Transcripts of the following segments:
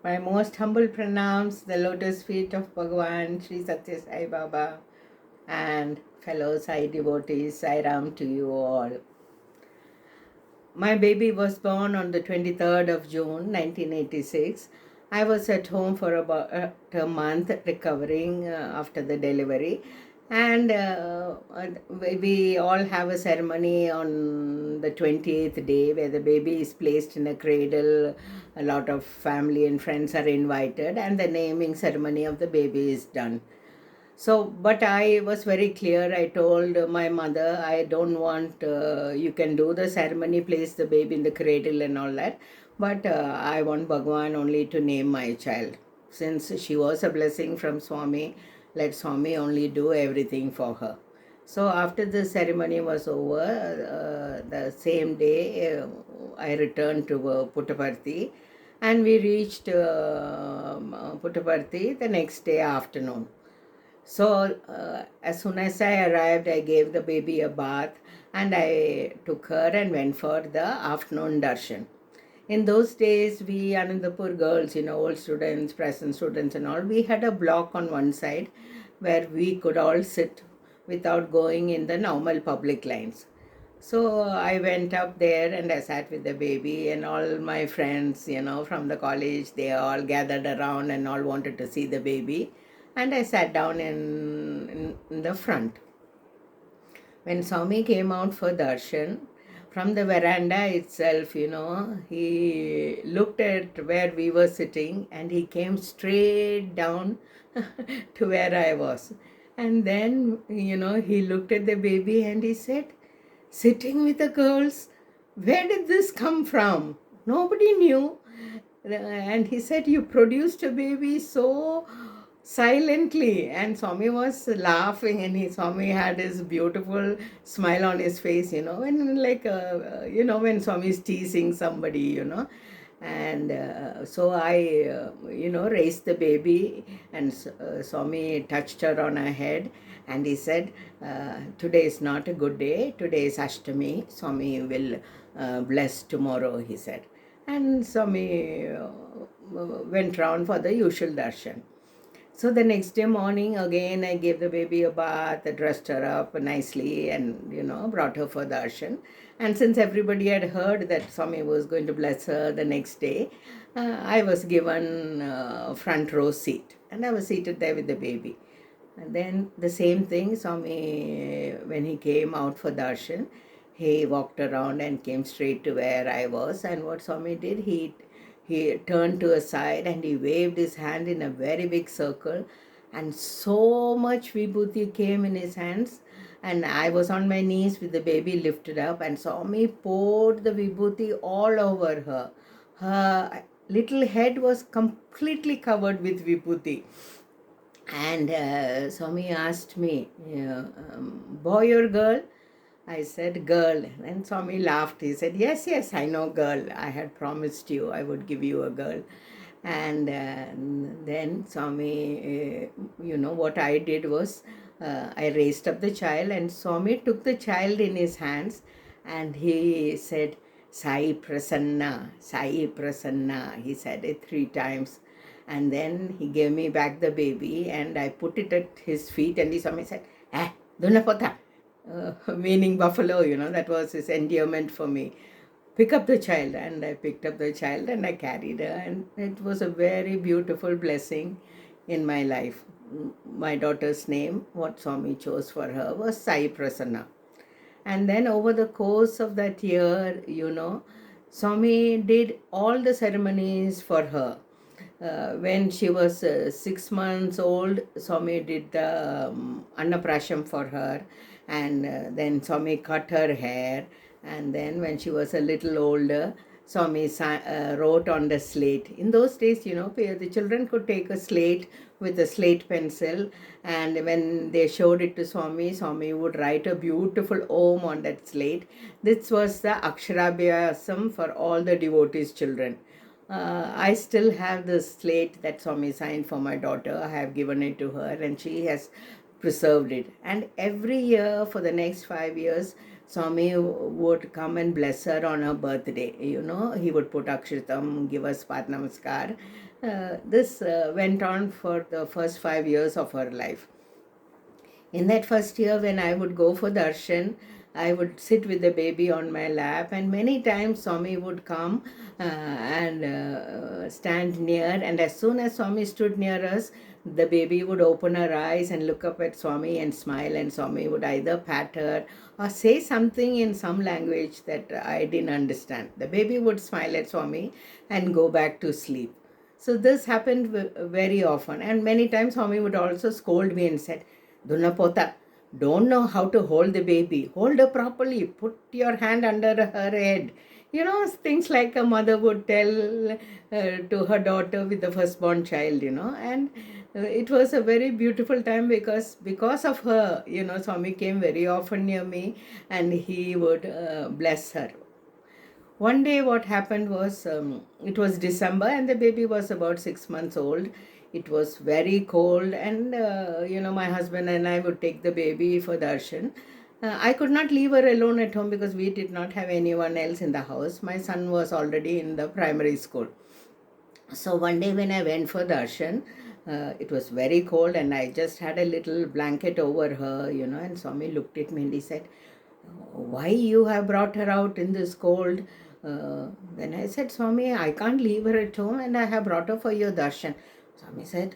My most humble pranams, the lotus feet of Bhagavan, Sri Satya Sai Baba, and fellow Sai devotees, Sai Ram to you all. My baby was born on the 23rd of June 1986. I was at home for about a month recovering after the delivery, and we all have a ceremony on the 28th day where the baby is placed in a cradle. A lot of family and friends are invited, and the naming ceremony of the baby is done. So, but I was very clear. I told my mother, I don't want, you can do the ceremony, place the baby in the cradle and all that, but I want Bhagwan only to name my child. Since she was a blessing from Swami, let Swami only do everything for her. So, after the ceremony was over, the same day, I returned to Puttaparthi, and we reached Puttaparthi the next day afternoon. So, as soon as I arrived, I gave the baby a bath and I took her and went for the afternoon darshan. In those days, we Anandapur girls, old students, present students, and all, we had a block on one side where we could all sit without going in the normal public lines. So I went up there and I sat with the baby, and all my friends, from the college, they all gathered around and all wanted to see the baby. And I sat down in the front. When Swami came out for darshan, from the veranda itself, he looked at where we were sitting and he came straight down to where I was. And then, he looked at the baby and he said, "Sitting with the girls, where did this come from? Nobody knew." And he said, "You produced a baby so silently." And Swami was laughing, and Swami had his beautiful smile on his face, when when Swami is teasing somebody, And so I, raised the baby, and Swami touched her on her head, and he said, "Today is not a good day. Today is Ashtami. Swami will bless tomorrow," he said. And Swami went round for the usual darshan. So the next day morning, again, I gave the baby a bath, dressed her up nicely, and, brought her for darshan. And since everybody had heard that Swami was going to bless her the next day, I was given a front row seat. And I was seated there with the baby. And then the same thing, Swami, when he came out for darshan, he walked around and came straight to where I was. And what Swami did, he turned to a side and he waved his hand in a very big circle, and so much vibhuti came in his hands. And I was on my knees with the baby lifted up, and Swami poured the vibhuti all over her. Her little head was completely covered with vibhuti. And Swami asked me, "Boy or girl?" I said, "Girl." And Swami laughed. He said, "Yes, yes, I know, girl. I had promised you I would give you a girl." And then Swami, what I did was, I raised up the child, and Swami took the child in his hands and he said, "Sai Prasanna, Sai Prasanna." He said it 3 times. And then he gave me back the baby and I put it at his feet, and Swami said, "Dunapota," meaning buffalo, that was his endearment for me. "Pick up the child." And I picked up the child and I carried her, and it was a very beautiful blessing in my life. My daughter's name, what Swami chose for her, was Sai Prasanna. And then over the course of that year, Swami did all the ceremonies for her. When she was 6 months old, Swami did the Annaprasham for her, and then Swami cut her hair. And then when she was a little older, Swami wrote on the slate. In those days, the children could take a slate with a slate pencil, and when they showed it to Swami, Swami would write a beautiful Om on that slate. This was the Aksharabhyasam for all the devotees' children. I still have the slate that Swami signed for my daughter. I have given it to her and she has preserved it. And every year for the next 5 years, Swami would come and bless her on her birthday. He would put Akshitam, give us Pat Namaskar. This went on for the first 5 years of her life. In that first year, when I would go for darshan, I would sit with the baby on my lap, and many times Swami would come and stand near. And as soon as Swami stood near us, the baby would open her eyes and look up at Swami and smile, and Swami would either pat her or say something in some language that I didn't understand. The baby would smile at Swami and go back to sleep. So this happened very often, and many times Swami would also scold me and said, Dunapota, don't know how to hold the baby. Hold her properly. Put your hand under her head. Things like a mother would tell to her daughter with the firstborn child, and it was a very beautiful time because of her, Swami came very often near me and he would bless her. One day what happened was, it was December and the baby was about 6 months old. It was very cold, and my husband and I would take the baby for darshan. I could not leave her alone at home because we did not have anyone else in the house. My son was already in the primary school. So one day when I went for darshan, it was very cold and I just had a little blanket over her, and Swami looked at me and he said, why you have brought her out in this cold? Then I said, Swami, I can't leave her at home and I have brought her for your darshan. Swami said,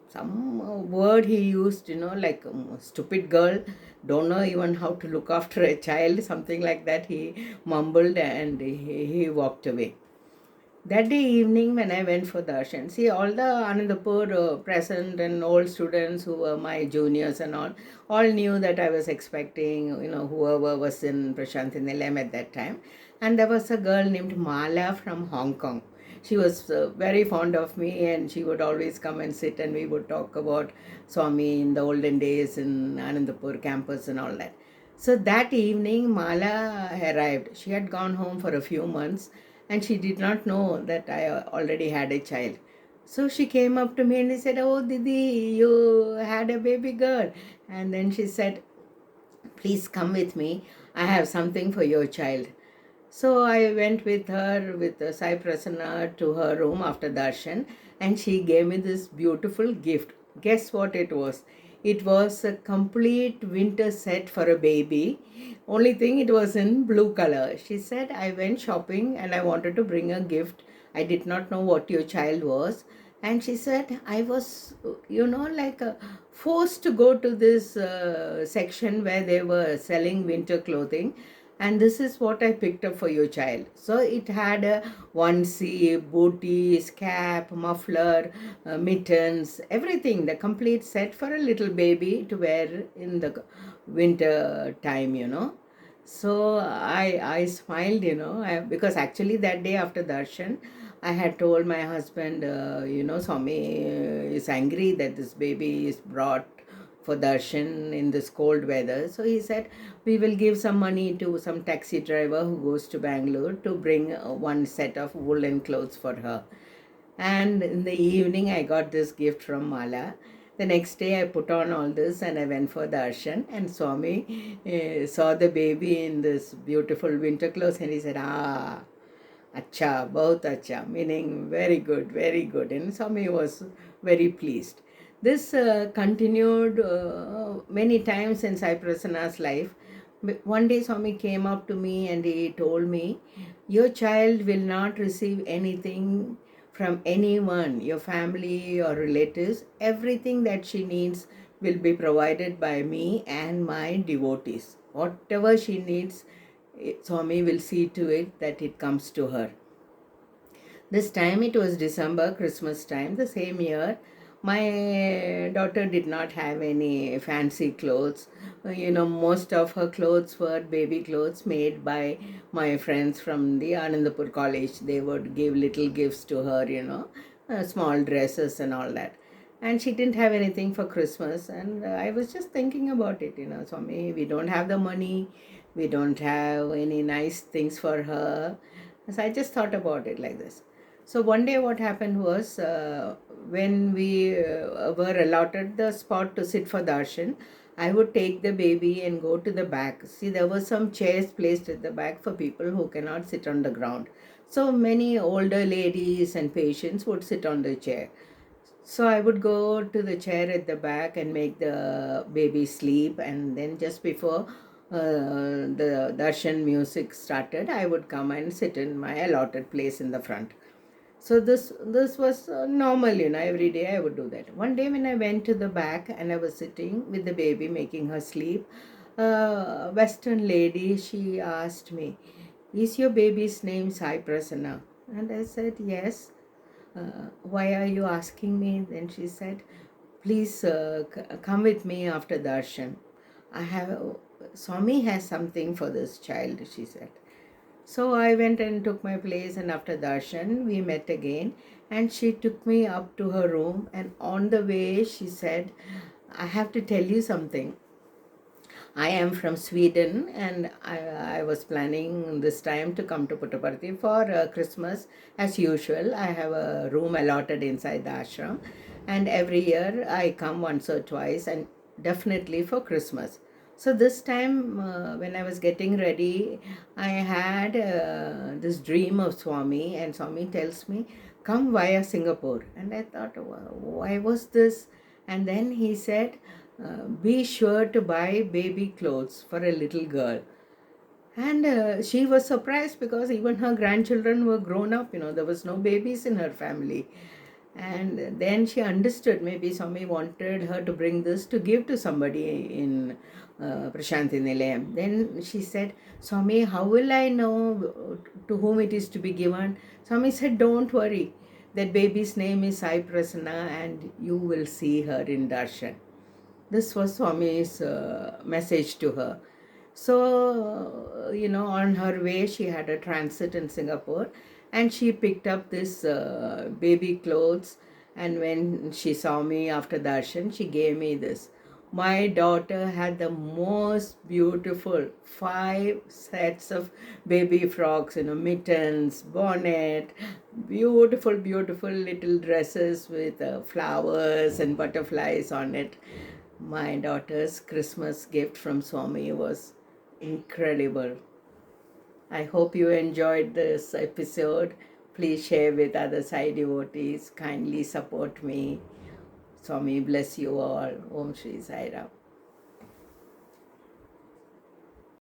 some word he used, like stupid girl, don't know even how to look after a child, something like that he mumbled, and he walked away. That day evening when I went for darshan, see all the Anandapur present and old students who were my juniors and all knew that I was expecting, whoever was in Prashanthi Nilayam at that time. And there was a girl named Mala from Hong Kong. She was very fond of me and she would always come and sit and we would talk about Swami in the olden days in Anandapur campus and all that. So that evening Mala arrived. She had gone home for a few months and she did not know that I already had a child. So she came up to me and she said, oh Didi, you had a baby girl. And then she said, please come with me. I have something for your child. So I went with her, with Sai Prasanna, to her room after darshan, and she gave me this beautiful gift. Guess what it was? It was a complete winter set for a baby. Only thing, it was in blue color. She said, I went shopping and I wanted to bring a gift. I did not know what your child was. And she said, I was, forced to go to this section where they were selling winter clothing, and this is what I picked up for your child. So it had a onesie, booties, cap, muffler, mittens, everything, the complete set for a little baby to wear in the winter time. So I smiled, because actually that day after darshan, I had told my husband, Swami is angry that this baby is brought for darshan in this cold weather. So he said, we will give some money to some taxi driver who goes to Bangalore to bring one set of woolen clothes for her. And in the evening, I got this gift from Mala. The next day, I put on all this and I went for darshan. And Swami saw the baby in this beautiful winter clothes and he said, Acha, bahut acha, meaning very good, very good. And Swami was very pleased. This continued many times in Sai Prasanna's life. One day Swami came up to me and he told me, your child will not receive anything from anyone, your family or relatives. Everything that she needs will be provided by me and my devotees. Whatever she needs, Swami will see to it that it comes to her. This time it was December, Christmas time, the same year. My daughter did not have any fancy clothes. Most of her clothes were baby clothes made by my friends from the Anandapur college. They would give little gifts to her, small dresses and all that. And she didn't have anything for Christmas. And I was just thinking about it, Swami, we don't have the money. We don't have any nice things for her. So I just thought about it like this. So one day what happened was, when we were allotted the spot to sit for darshan, I would take the baby and go to the back. See, there were some chairs placed at the back for people who cannot sit on the ground. So many older ladies and patients would sit on the chair. So I would go to the chair at the back and make the baby sleep, and then just before the darshan music started, I would come and sit in my allotted place in the front. So this was normal, every day I would do that. One day when I went to the back and I was sitting with the baby making her sleep, a Western lady, she asked me, "Is your baby's name Sai Prasanna?" And I said, "Yes." Why are you asking me? Then she said, "Please come with me after darshan. I have Swami has something for this child," she said. So I went and took my place, and after darshan, we met again. And she took me up to her room, and on the way, she said, "I have to tell you something. I am from Sweden, and I was planning this time to come to Puttaparthi for Christmas. As usual, I have a room allotted inside the ashram, and every year I come once or twice, and definitely for Christmas. So this time, when I was getting ready, I had this dream of Swami, and Swami tells me, "Come via Singapore." And I thought, why was this? And then he said, "Be sure to buy baby clothes for a little girl." And she was surprised because even her grandchildren were grown up, there was no babies in her family. And then she understood maybe Swami wanted her to bring this to give to somebody in Prashanti Nilayam. Then she said, "Swami, how will I know to whom it is to be given?" Swami said, "Don't worry. That baby's name is Sai Prasanna, and you will see her in darshan." This was Swami's message to her. So, on her way, she had a transit in Singapore, and she picked up this baby clothes. And when she saw me after darshan, she gave me this. My daughter had the most beautiful 5 sets of baby frocks, mittens, bonnet, beautiful, beautiful little dresses with flowers and butterflies on it. My daughter's Christmas gift from Swami was incredible. I hope you enjoyed this episode. Please share with other Sai devotees. Kindly support me. Swami bless you all. Om Shri Sai Ram.